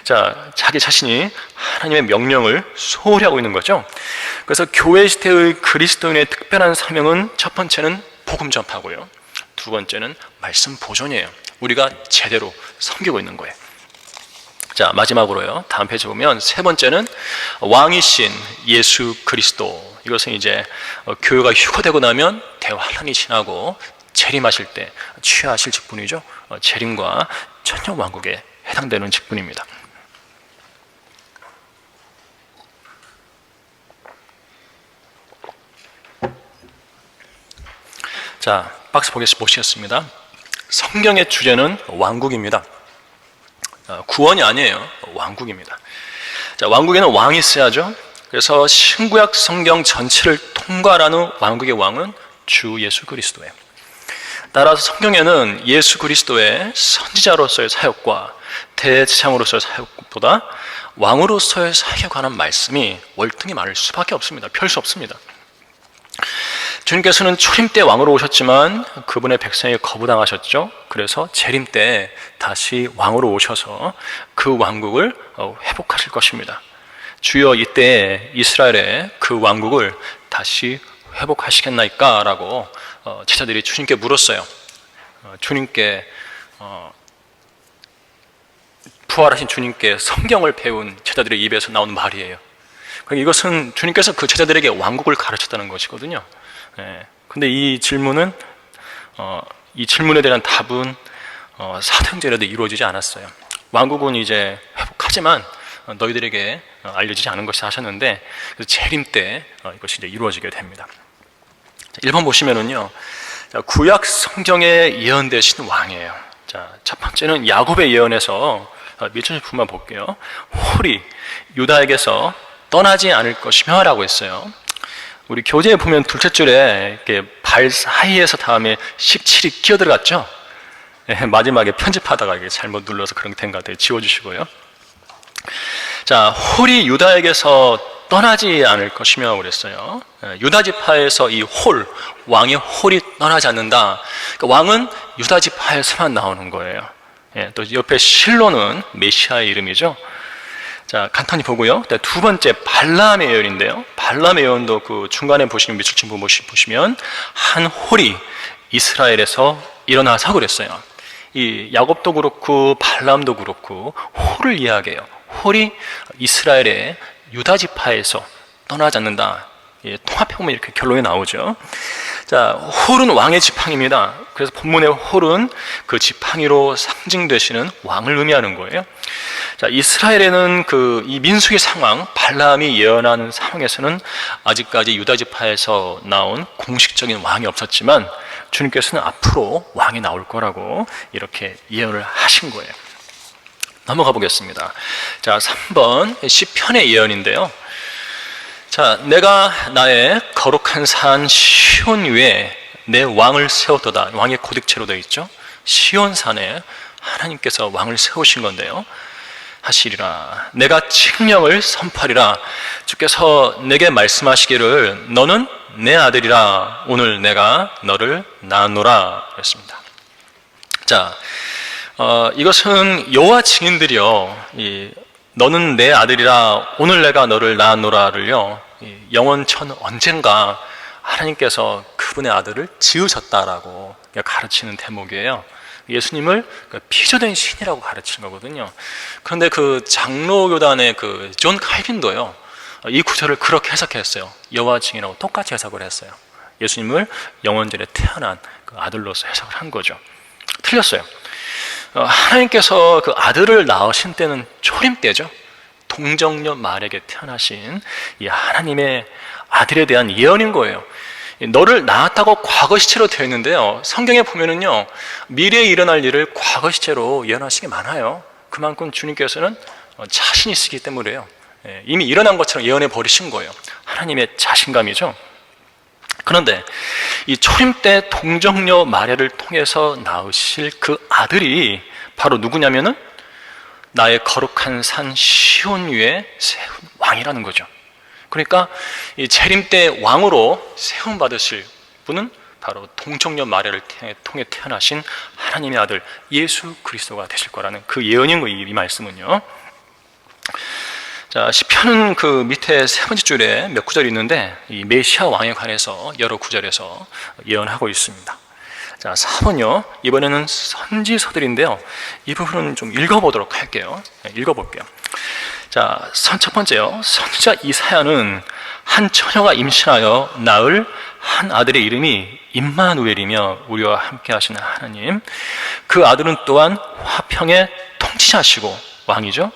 자, 자기 자신이 하나님의 명령을 소홀히 하고 있는 거죠. 그래서 교회 시대의 그리스도인의 특별한 사명은 첫 번째는 복음 전파고요, 두 번째는 말씀 보존이에요. 우리가 제대로 섬기고 있는 거예요. 자, 마지막으로요, 다음 페이지 보면 세 번째는 왕이신 예수 그리스도. 이것은 이제 교회가 휴거되고 나면 대환란이 지나고 재림하실 때 취하실 직분이죠. 재림과 천년왕국에 해당되는 직분입니다. 자, 박스 보시겠습니다. 성경의 주제는 왕국입니다. 구원이 아니에요. 왕국입니다. 자, 왕국에는 왕이 있어야죠. 그래서 신구약 성경 전체를 통과하는 왕국의 왕은 주 예수 그리스도예요. 따라서 성경에는 예수 그리스도의 선지자로서의 사역과 대제사장으로서의 사역보다 왕으로서의 사역에 관한 말씀이 월등히 많을 수밖에 없습니다. 별 수 없습니다. 주님께서는 초림 때 왕으로 오셨지만 그분의 백성이 거부당하셨죠. 그래서 재림 때 다시 왕으로 오셔서 그 왕국을 회복하실 것입니다. 주여 이때 이스라엘의 그 왕국을 다시 회복하시겠나이까? 라고 제자들이 주님께 물었어요. 주님께 부활하신 주님께 성경을 배운 제자들의 입에서 나온 말이에요. 그러니까 이것은 주님께서 그 제자들에게 왕국을 가르쳤다는 것이거든요. 근데 이 질문에 대한 답은 사도행전에도 이루어지지 않았어요. 왕국은 이제 회복하지만 너희들에게 알려지지 않은 것이 하셨는데, 재림 때 이것이 이제 이루어지게 됩니다. 1번 보시면은요, 구약 성경에 예언되신 왕이에요. 자, 첫 번째는 야곱의 예언에서 밀전식품만 볼게요. 홀이 유다에게서 떠나지 않을 것이며 라고 했어요. 우리 교재에 보면 둘째 줄에 이렇게 발 사이에서 다음에 17이 끼어 들어갔죠? 마지막에 편집하다가 이게 잘못 눌러서 그런 게 된 것 같아요. 지워주시고요. 자, 홀이 유다에게서 떠나지 않을 것이며 그랬어요. 유다 지파에서 이 왕의 홀이 떠나지 않는다. 그러니까 왕은 유다 지파에서만 나오는 거예요. 또 옆에 실로는 메시아의 이름이죠. 자, 간단히 보고요. 두 번째 발람의 예언인데요. 발람의 예언도 그 중간에 보시면 밑줄 보시면 한 홀이 이스라엘에서 일어나서 그랬어요. 이 야곱도 그렇고 발람도 그렇고 홀을 이야기해요. 홀이 이스라엘의 유다 지파에서 떠나지 않는다. 통합해보면 이렇게 결론이 나오죠. 자, 홀은 왕의 지팡이입니다. 그래서 본문의 홀은 그 지팡이로 상징되시는 왕을 의미하는 거예요. 자, 이스라엘에는 이 민수기 상황, 발람이 예언하는 상황에서는 아직까지 유다 지파에서 나온 공식적인 왕이 없었지만 주님께서는 앞으로 왕이 나올 거라고 이렇게 예언을 하신 거예요. 넘어가 보겠습니다. 자, 3번 시편의 예언인데요. 자, 내가 나의 거룩한 산 시온 위에 내 왕을 세웠도다. 왕의 고딕체로 되어 있죠. 시온산에 하나님께서 왕을 세우신 건데요. 하시리라. 내가 칙령을 선포하리라. 주께서 내게 말씀하시기를 너는 내 아들이라. 오늘 내가 너를 낳았노라. 그랬습니다. 자, 이것은 여호와 증인들이요, 너는 내 아들이라 오늘 내가 너를 낳았노라를요, 영원천 언젠가 하나님께서 그분의 아들을 지으셨다라고 가르치는 대목이에요. 예수님을 피조된 신이라고 가르치는 거거든요. 그런데 그 장로교단의 그 존 칼빈도요, 이 구절을 그렇게 해석했어요. 여호와 증인하고 똑같이 해석을 했어요. 예수님을 영원전에 태어난 그 아들로서 해석을 한 거죠. 틀렸어요. 하나님께서 그 아들을 낳으신 때는 초림 때죠. 동정녀 말에게 태어나신 이 하나님의 아들에 대한 예언인 거예요. 너를 낳았다고 과거 시제로 되어 있는데요, 성경에 보면은요, 미래에 일어날 일을 과거 시제로 예언하신 게 많아요. 그만큼 주님께서는 자신이 있기 때문에요. 이미 일어난 것처럼 예언해 버리신 거예요. 하나님의 자신감이죠. 그런데 이 초림 때 동정녀 마리아를 통해서 낳으실 그 아들이 바로 누구냐면은 나의 거룩한 산 시온 위에 세운 왕이라는 거죠. 그러니까 이 재림 때 왕으로 세움 받으실 분은 바로 동정녀 마리아를 통해 태어나신 하나님의 아들 예수 그리스도가 되실 거라는 그 예언인 거예요. 이 말씀은요. 자, 시편은 그 밑에 세 번째 줄에 몇 구절이 있는데 이 메시아 왕에 관해서 여러 구절에서 예언하고 있습니다. 자, 4번요. 이번에는 선지서들인데요. 이 부분은 좀 읽어보도록 할게요. 읽어볼게요. 자, 첫 번째요. 선지자 이사야는 한 처녀가 임신하여 낳을 한 아들의 이름이 임마누엘이며 우리와 함께 하시는 하나님. 그 아들은 또한 화평의 통치자시고 왕이죠.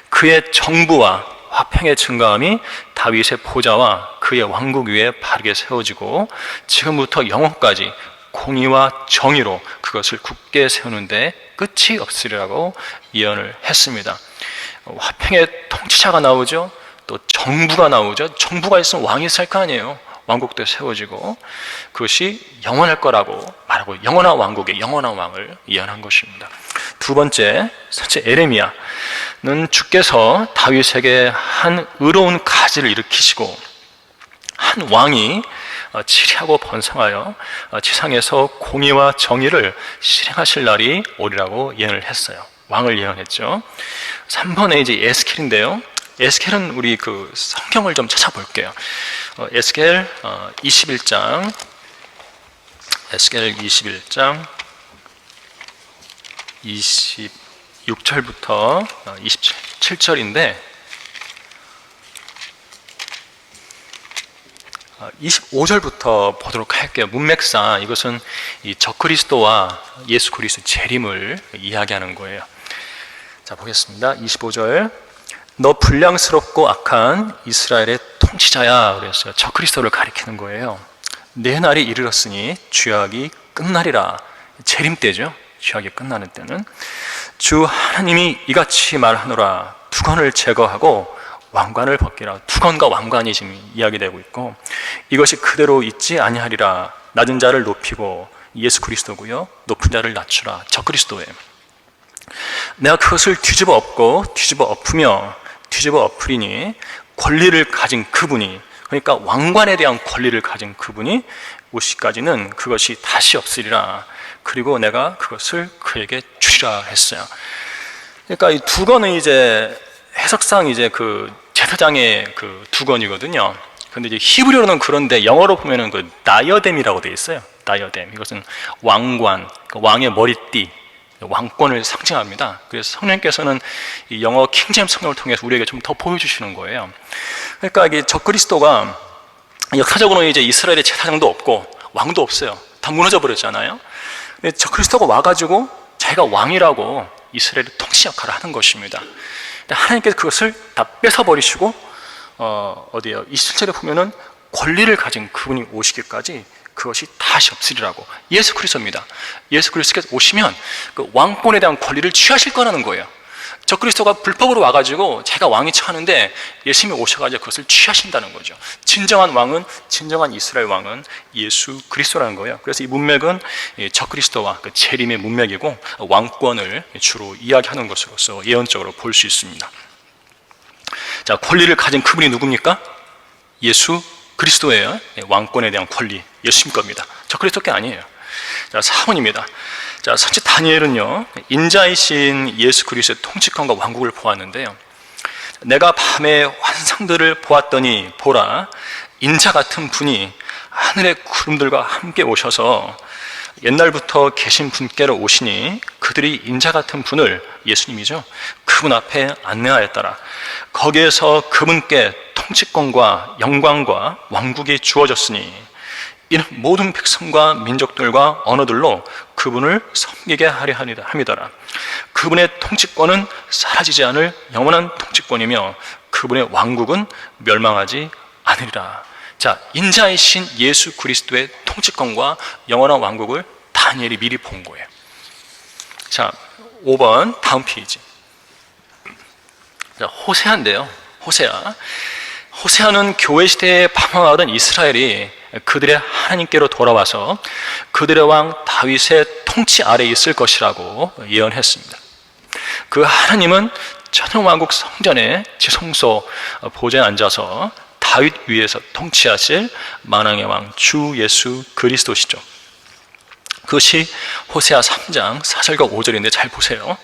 그의 정부와 화평의 증거함이 다윗의 보좌와 그의 왕국 위에 바르게 세워지고 지금부터 영원까지 공의와 정의로 그것을 굳게 세우는데 끝이 없으리라고 예언을 했습니다. 화평의 통치자가 나오죠. 또 정부가 나오죠. 정부가 있으면 왕이 있을 거 아니에요. 왕국도 세워지고 그것이 영원할 거라고 말하고 영원한 왕국의 영원한 왕을 예언한 것입니다. 두 번째, 선지 에레미야는 주께서 다윗에게 한 의로운 가지를 일으키시고 한 왕이 치리하고 번성하여 지상에서 공의와 정의를 실행하실 날이 오리라고 예언을 했어요. 왕을 예언했죠. 3번에 이제 에스겔인데요. 에스겔은 우리 그 성경을 좀 찾아볼게요. 에스겔 21장, 에스겔 21장 26절부터 27절인데 25절부터 보도록 할게요. 문맥상 이것은 이 적그리스도와 예수 그리스도 재림을 이야기하는 거예요. 자, 보겠습니다. 25절. 너 불량스럽고 악한 이스라엘의 통치자야. 그랬어요. 적그리스도를 가리키는 거예요. 내 날이 이르렀으니 죄악이 끝나리라. 재림 때죠. 죄악이 끝나는 때는 주 하나님이 이같이 말하노라. 두건을 제거하고 왕관을 벗기라. 두건과 왕관이 지금 이야기되고 있고, 이것이 그대로 있지 아니하리라. 낮은 자를 높이고, 예수 그리스도고요, 높은 자를 낮추라. 적그리스도예요. 내가 그것을 뒤집어 엎고 뒤집어 엎으며 뒤집어 엎으리니 권리를 가진 그분이, 그러니까 왕관에 대한 권리를 가진 그분이 오시까지는 그것이 다시 없으리라. 그리고 내가 그것을 그에게 주리라 했어요. 그러니까 이 두건은 이제 해석상 이제 그 제사장의 그 두건이거든요. 근데 이제 히브리어로는 그런데 영어로 보면은 그 다이어뎀이라고 되어 있어요. 다이어뎀. 이것은 왕관, 그 왕의 머리띠, 왕권을 상징합니다. 그래서 성령께서는 이 영어 킹제임스 성경을 통해서 우리에게 좀 더 보여주시는 거예요. 그러니까 이게 적그리스도가 역사적으로 이제 이스라엘의 제사장도 없고 왕도 없어요. 다 무너져 버렸잖아요. 근데 적그리스도가 와가지고 자기가 왕이라고 이스라엘의 통치 역할을 하는 것입니다. 하나님께서 그것을 다 뺏어버리시고 어디에요? 27절에 보면은 권리를 가진 그분이 오시기까지 그것이 다시 없으리라고. 예수 그리스도입니다. 예수 그리스도께서 오시면 그 왕권에 대한 권리를 취하실 거라는 거예요. 적그리스도가 불법으로 와가지고 자기가 왕이 처하는데 예수님이 오셔가지고 그것을 취하신다는 거죠. 진정한 왕은, 진정한 이스라엘 왕은 예수 그리스도라는 거예요. 그래서 이 문맥은 적그리스도와 그 재림의 문맥이고, 왕권을 주로 이야기하는 것으로서 예언적으로 볼 수 있습니다. 자, 권리를 가진 그분이 누굽니까? 예수 그리스도예요. 왕권에 대한 권리, 예수님 겁니다. 적그리스도 게 아니에요. 자, 4번입니다. 자, 선지 다니엘은요, 인자이신 예수 그리스도의 통치권과 왕국을 보았는데요, 내가 밤에 환상들을 보았더니 보라, 인자 같은 분이 하늘의 구름들과 함께 오셔서 옛날부터 계신 분께로 오시니 그들이 인자 같은 분을, 예수님이죠, 그분 앞에 안내하였더라. 거기에서 그분께 통치권과 영광과 왕국이 주어졌으니 이는 모든 백성과 민족들과 언어들로 그분을 섬기게 하려 함이더라. 그분의 통치권은 사라지지 않을 영원한 통치권이며 그분의 왕국은 멸망하지 않으리라. 자, 인자이신 예수 그리스도의 통치권과 영원한 왕국을 다니엘이 미리 본 거예요. 자, 5번 다음 페이지. 자, 호세아인데요. 호세아는 교회 시대에 방황하던 이스라엘이 그들의 하나님께로 돌아와서 그들의 왕 다윗의 통치 아래에 있을 것이라고 예언했습니다. 그 하나님은 천연왕국 성전의 지성소 보좌에 앉아서 다윗 위에서 통치하실 만왕의 왕 주 예수 그리스도시죠. 그것이 호세아 3장 4절과 5절인데 잘 보세요.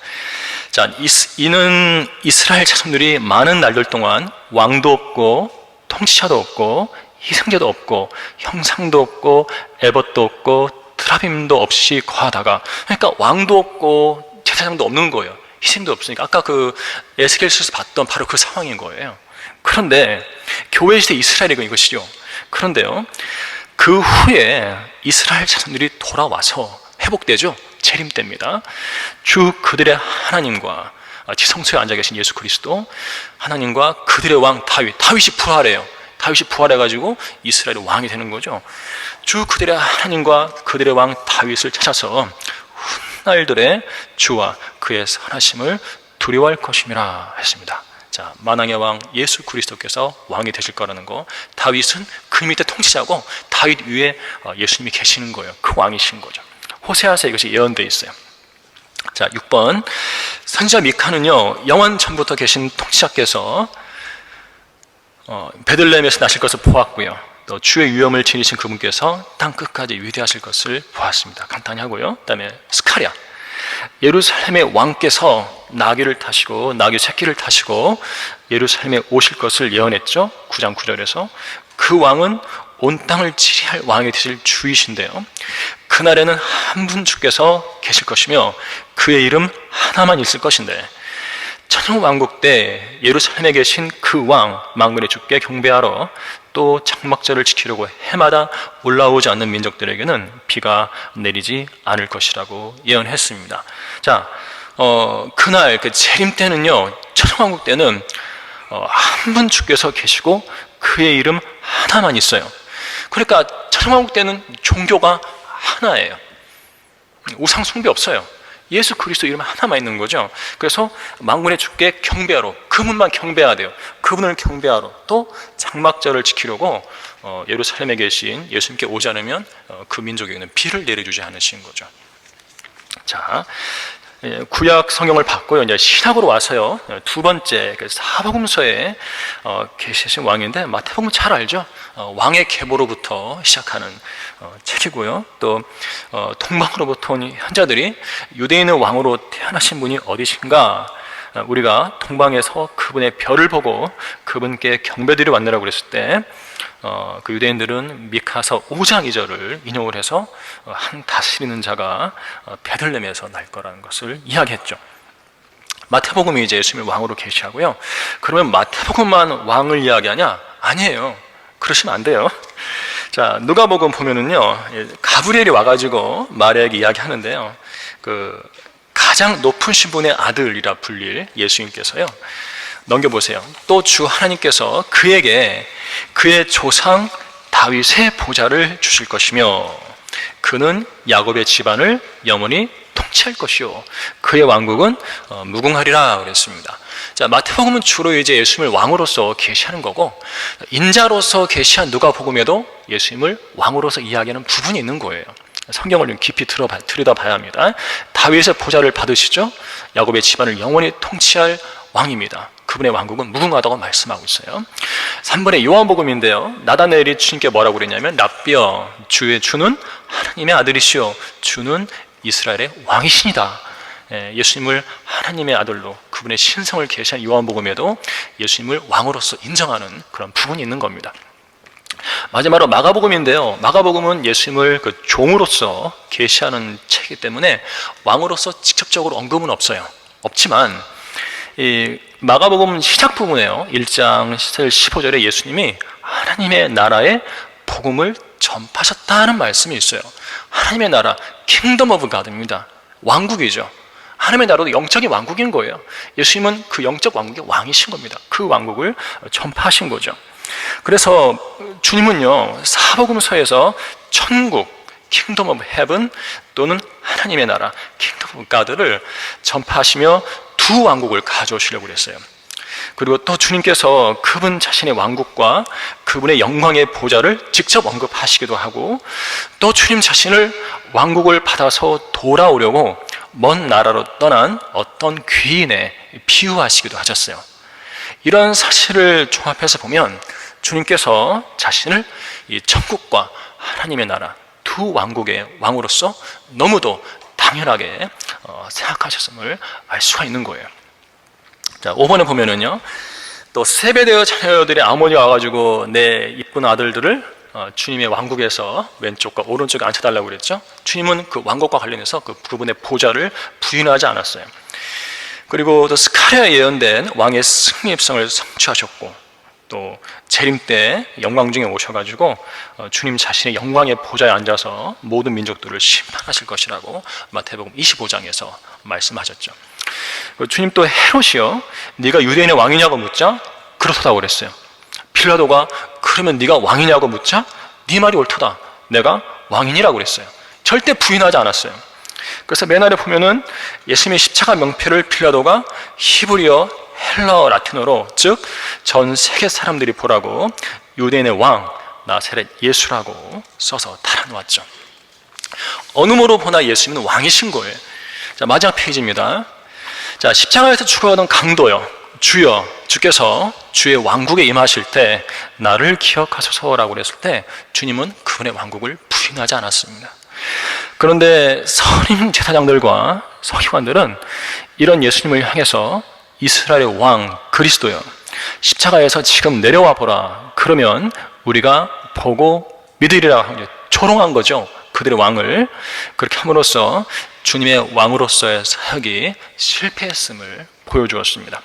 자, 이는 이스라엘 자손들이 많은 날들 동안 왕도 없고 통치자도 없고 희생자도 없고 형상도 없고 에봇도 없고 트라빔도 없이 거하다가, 그러니까 왕도 없고 제사장도 없는 거예요. 희생도 없으니까 아까 그 에스겔서에서 봤던 바로 그 상황인 거예요. 그런데 교회 시대 이스라엘이 이것이죠. 그런데요, 그 후에 이스라엘 자손들이 돌아와서 회복되죠. 재림 때입니다. 주 그들의 하나님과 지성소에 앉아 계신 예수 그리스도, 하나님과 그들의 왕 다윗이 부활해요. 다윗이 부활해가지고 이스라엘의 왕이 되는 거죠. 주 그들의 하나님과 그들의 왕 다윗을 찾아서 훗날들의 주와 그의 선하심을 두려워할 것임이라 했습니다. 자, 만왕의 왕 예수 그리스도께서 왕이 되실 거라는 거, 다윗은 그 밑에 통치자고 다윗 위에 예수님이 계시는 거예요. 그 왕이신 거죠. 호세아서에 이것이 예언되어 있어요. 자, 6번 선지자 미카는요, 영원 전부터 계신 통치자께서 베들레헴에서 나실 것을 보았고요, 또 주의 위엄을 지니신 그분께서 땅 끝까지 위대하실 것을 보았습니다. 간단히 하고요. 그 다음에 스가랴, 예루살렘의 왕께서 나귀를 타시고 나귀 새끼를 타시고 예루살렘에 오실 것을 예언했죠. 9장 9절에서 그 왕은 온 땅을 지배할 왕이 되실 주이신데요, 그날에는 한 분 주께서 계실 것이며 그의 이름 하나만 있을 것인데, 천년왕국 때 예루살렘에 계신 그 왕 만군의 주께 경배하러 또 장막절을 지키려고 해마다 올라오지 않는 민족들에게는 비가 내리지 않을 것이라고 예언했습니다. 자, 그날 그 재림 때는요, 천년왕국 때는 한 분 주께서 계시고 그의 이름 하나만 있어요. 그러니까 천년왕국 때는 종교가 하나예요. 우상 숭배 없어요. 예수 그리스도 이름 하나만 있는 거죠. 그래서 만군의 주께 경배하러, 그분만 경배해야 돼요. 그분을 경배하러 또 장막절을 지키려고 예루살렘에 계신 예수님께 오지 않으면 그 민족에게는 비를 내려주지 않으신 거죠. 자, 구약 성경을 받고요, 이제 신약으로 와서요, 두 번째 사복음서에 계시신 왕인데, 마태복음 잘 알죠? 왕의 계보로부터 시작하는 책이고요. 또 동방으로부터 온 현자들이 유대인의 왕으로 태어나신 분이 어디신가? 우리가 동방에서 그분의 별을 보고 그분께 경배드리러 왔느라고 그랬을 때, 그 유대인들은 미카서 5장 2절을 인용을 해서 한 다스리는 자가 베들레헴에서 날 거라는 것을 이야기했죠. 마태복음이 이제 예수님을 왕으로 계시하고요. 그러면 마태복음만 왕을 이야기하냐? 아니에요. 그러시면 안 돼요. 자, 누가복음 보면은요, 가브리엘이 와가지고 마리아에게 이야기하는데요, 그 가장 높은 신분의 아들이라 불릴 예수님께서요, 넘겨보세요. 또 주 하나님께서 그에게 그의 조상 다윗의 보좌를 주실 것이며 그는 야곱의 집안을 영원히 통치할 것이요 그의 왕국은 무궁하리라 그랬습니다. 자, 마태복음은 주로 이제 예수님을 왕으로서 계시하는 거고, 인자로서 계시한 누가복음에도 예수님을 왕으로서 이야기하는 부분이 있는 거예요. 성경을 좀 깊이 들여다봐야 합니다. 다윗의 보좌를 받으시죠. 야곱의 집안을 영원히 통치할 왕입니다. 그분의 왕국은 무궁하다고 말씀하고 있어요. 3번의 요한복음인데요, 나다나엘이 주님께 뭐라고 그랬냐면, 랍비여, 주의 주는 하나님의 아들이시오, 주는 이스라엘의 왕이시니다. 예수님을 하나님의 아들로 그분의 신성을 계시한 요한복음에도 예수님을 왕으로서 인정하는 그런 부분이 있는 겁니다. 마지막으로 마가복음인데요, 마가복음은 예수님을 그 종으로서 계시하는 책이기 때문에 왕으로서 직접적으로 언급은 없지만, 이 마가복음 시작 부분에요, 1장 15절에 예수님이 하나님의 나라의 복음을 전파하셨다는 말씀이 있어요. 하나님의 나라, 킹덤 오브 가드입니다. 왕국이죠. 하나님의 나라도 영적인 왕국인 거예요. 예수님은 그 영적 왕국의 왕이신 겁니다. 그 왕국을 전파하신 거죠. 그래서 주님은요, 사복음서에서 천국, 킹덤 오브 헤븐 또는 하나님의 나라, 킹덤 오브 가드를 전파하시며 두 왕국을 가져오시려고 그랬어요. 그리고 또 주님께서 그분 자신의 왕국과 그분의 영광의 보좌를 직접 언급하시기도 하고, 또 주님 자신을 왕국을 받아서 돌아오려고 먼 나라로 떠난 어떤 귀인에 비유하시기도 하셨어요. 이런 사실을 종합해서 보면 주님께서 자신을 이 천국과 하나님의 나라 두 왕국의 왕으로서 너무도 당연하게 생각하셨음을 알 수가 있는 거예요. 자, 5번에 보면은요, 또 세베대의 자녀들의 아버지가 와가지고 내 이쁜 아들들을 주님의 왕국에서 왼쪽과 오른쪽에 앉혀달라고 그랬죠. 주님은 그 왕국과 관련해서 그분의 보좌를 부인하지 않았어요. 그리고 또 스가랴에 예언된 왕의 승리 입성을 성취하셨고, 또 재림 때 영광 중에 오셔가지고 주님 자신의 영광의 보좌에 앉아서 모든 민족들을 심판하실 것이라고 마태복음 25장에서 말씀하셨죠. 주님 또 헤롯이요, 네가 유대인의 왕이냐고 묻자 그렇다고 그랬어요. 빌라도가 그러면 네가 왕이냐고 묻자 네 말이 옳다, 내가 왕이니라고 그랬어요. 절대 부인하지 않았어요. 그래서 맨 아래 보면은 예수님의 십자가 명패를 빌라도가 히브리어, 헬라어, 라틴어로, 즉 전 세계 사람들이 보라고 유대인의 왕 나사렛 예수라고 써서 달아놓았죠. 어느 모로 보나 예수님은 왕이신 거예요. 자, 마지막 페이지입니다. 자, 십자가에서 죽어가던 강도요, 주여, 주께서 주의 왕국에 임하실 때 나를 기억하소서라고 그랬을 때 주님은 그분의 왕국을 부인하지 않았습니다. 그런데 선임 제사장들과 서기관들은 이런 예수님을 향해서 이스라엘의 왕 그리스도여, 십자가에서 지금 내려와 보라. 그러면 우리가 보고 믿으리라 하고 조롱한 거죠. 그들의 왕을. 그렇게 함으로써 주님의 왕으로서의 사역이 실패했음을 보여주었습니다.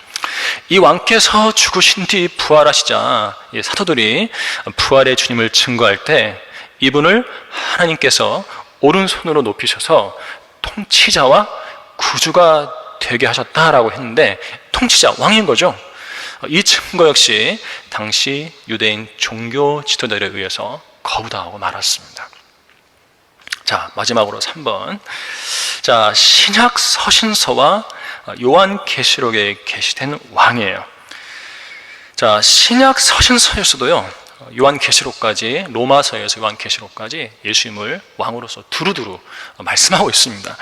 이 왕께서 죽으신 뒤 부활하시자 사도들이 부활의 주님을 증거할 때 이분을 하나님께서 오른손으로 높이셔서 통치자와 구주가 되게 하셨다라고 했는데, 통치자, 왕인 거죠. 이 증거 역시 당시 유대인 종교 지도자들에 의해서 거부당하고 말았습니다. 자, 마지막으로 3번. 자, 신약 서신서와 요한계시록에 게시된 왕이에요. 자, 신약 서신서에서도요, 요한계시록까지, 로마서에서 요한계시록까지 예수님을 왕으로서 두루두루 말씀하고 있습니다.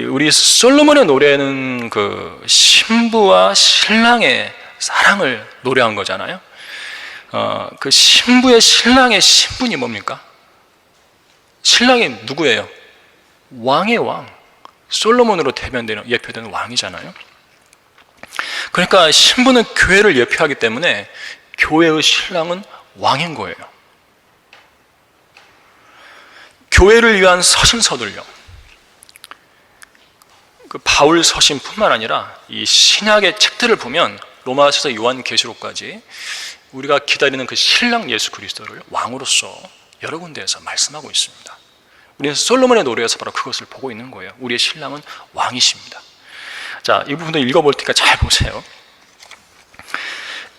우리 솔로몬의 노래는 그 신부와 신랑의 사랑을 노래한 거잖아요. 그 신부의 신랑의 신분이 뭡니까? 신랑이 누구예요? 왕의 왕. 솔로몬으로 대변되는, 예표되는 왕이잖아요. 그러니까 신부는 교회를 예표하기 때문에 교회의 신랑은 왕인 거예요. 교회를 위한 서신서들요, 그 바울 서신뿐만 아니라 이 신약의 책들을 보면 로마서에서 요한계시록까지 우리가 기다리는 그 신랑 예수 그리스도를 왕으로서 여러 군데에서 말씀하고 있습니다. 우리는 솔로몬의 노래에서 바로 그것을 보고 있는 거예요. 우리의 신랑은 왕이십니다. 자, 이 부분도 읽어볼 테니까 잘 보세요.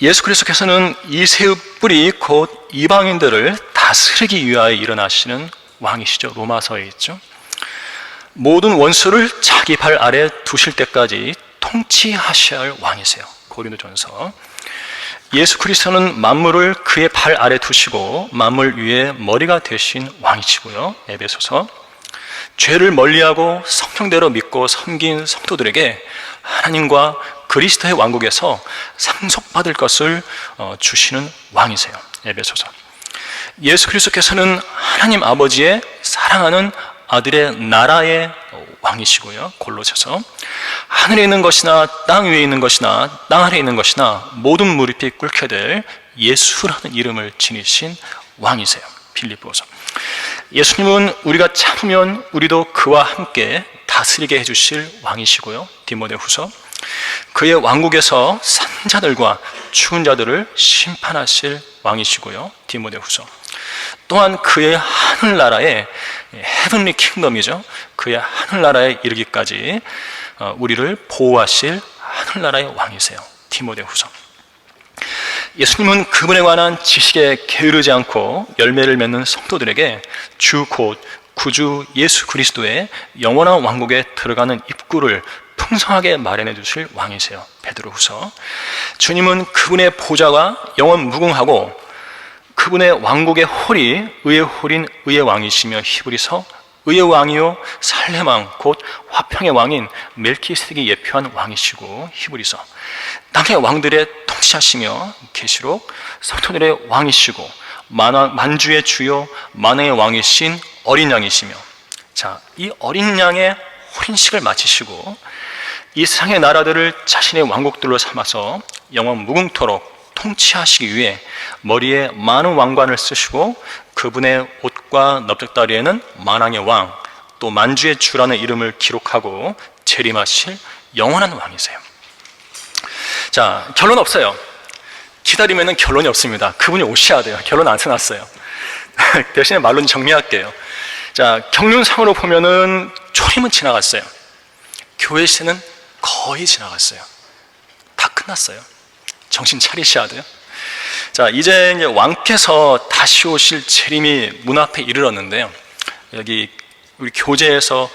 예수 그리스도께서는 이새의 뿔이 곧 이방인들을 다스리기 위하여 일어나시는 왕이시죠. 로마서에 있죠. 모든 원수를 자기 발 아래 두실 때까지 통치하셔야 할 왕이세요. 고린도전서. 예수 그리스도는 만물을 그의 발 아래 두시고 만물 위에 머리가 되신 왕이시고요. 에베소서. 죄를 멀리하고 성령대로 믿고 섬긴 성도들에게 하나님과 그리스도의 왕국에서 상속받을 것을 주시는 왕이세요. 에베소서. 예수 그리스도께서는 하나님 아버지의 사랑하는 아들의 나라의 왕이시고요. 골로새서. 하늘에 있는 것이나 땅 위에 있는 것이나 땅 아래에 있는 것이나 모든 무릎이 꿇게 될 예수라는 이름을 지니신 왕이세요. 빌립보서. 예수님은 우리가 참으면 우리도 그와 함께 다스리게 해주실 왕이시고요. 디모데후서. 그의 왕국에서 산자들과 죽은 자들을 심판하실 왕이시고요. 디모데후서. 또한 그의 하늘나라에, 헤븐리 킹덤이죠, 그의 하늘나라에 이르기까지 우리를 보호하실 하늘나라의 왕이세요. 디모데후서. 예수님은 그분에 관한 지식에 게으르지 않고 열매를 맺는 성도들에게 주 곧 구주 예수 그리스도의 영원한 왕국에 들어가는 입구를 풍성하게 마련해 주실 왕이세요. 베드로후서. 주님은 그분의 보좌가 영원 무궁하고 그분의 왕국의 홀이 의의 홀인 의의 왕이시며, 히브리서. 의의 왕이요 살렘 왕 곧 화평의 왕인 멜키세덱이 예표한 왕이시고, 히브리서. 땅의 왕들의 통치하시며, 계시록. 성도들의 왕이시고 만주의 주요 만왕의 왕이신 어린 양이시며. 자, 이 어린 양의 혼인식을 마치시고 이 세상의 나라들을 자신의 왕국들로 삼아서 영원 무궁토록 통치하시기 위해 머리에 많은 왕관을 쓰시고 그분의 옷과 넓적다리에는 만왕의 왕, 또 만주의 주라는 이름을 기록하고 재림하실 영원한 왕이세요. 자, 결론 없어요. 기다리면 결론이 없습니다. 그분이 오셔야 돼요. 결론 안 써놨어요. 대신에 말로 정리할게요. 자, 경륜상으로 보면은 초림은 지나갔어요. 교회 시대는 거의 지나갔어요. 다 끝났어요. 정신 차리셔야 돼요. 자, 이제 왕께서 다시 오실 재림이 문 앞에 이르렀는데요. 여기 우리 교재에서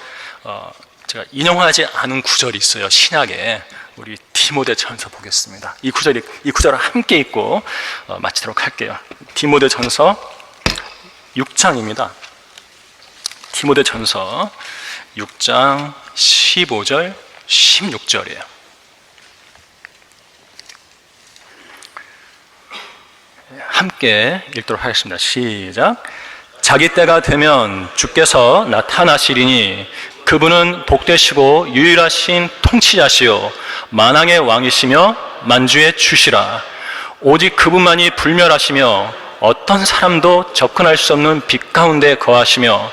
제가 인용하지 않은 구절이 있어요. 신약에. 우리 디모데전서 보겠습니다. 이 구절을 함께 읽고 마치도록 할게요. 디모데전서 6장입니다. 디모데전서 6장 15절 16절이에요. 함께 읽도록 하겠습니다. 시작. 자기 때가 되면 주께서 나타나시리니 그분은 복되시고 유일하신 통치자시요 만왕의 왕이시며 만주의 주시라. 오직 그분만이 불멸하시며 어떤 사람도 접근할 수 없는 빛 가운데 거하시며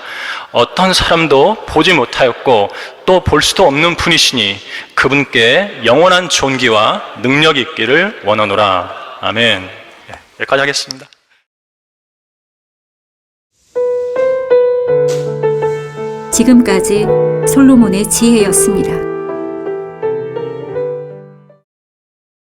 어떤 사람도 보지 못하였고 또 볼 수도 없는 분이시니 그분께 영원한 존귀와 능력이 있기를 원하노라. 아멘. 여기까지 하겠습니다. 지금까지 솔로몬의 지혜였습니다.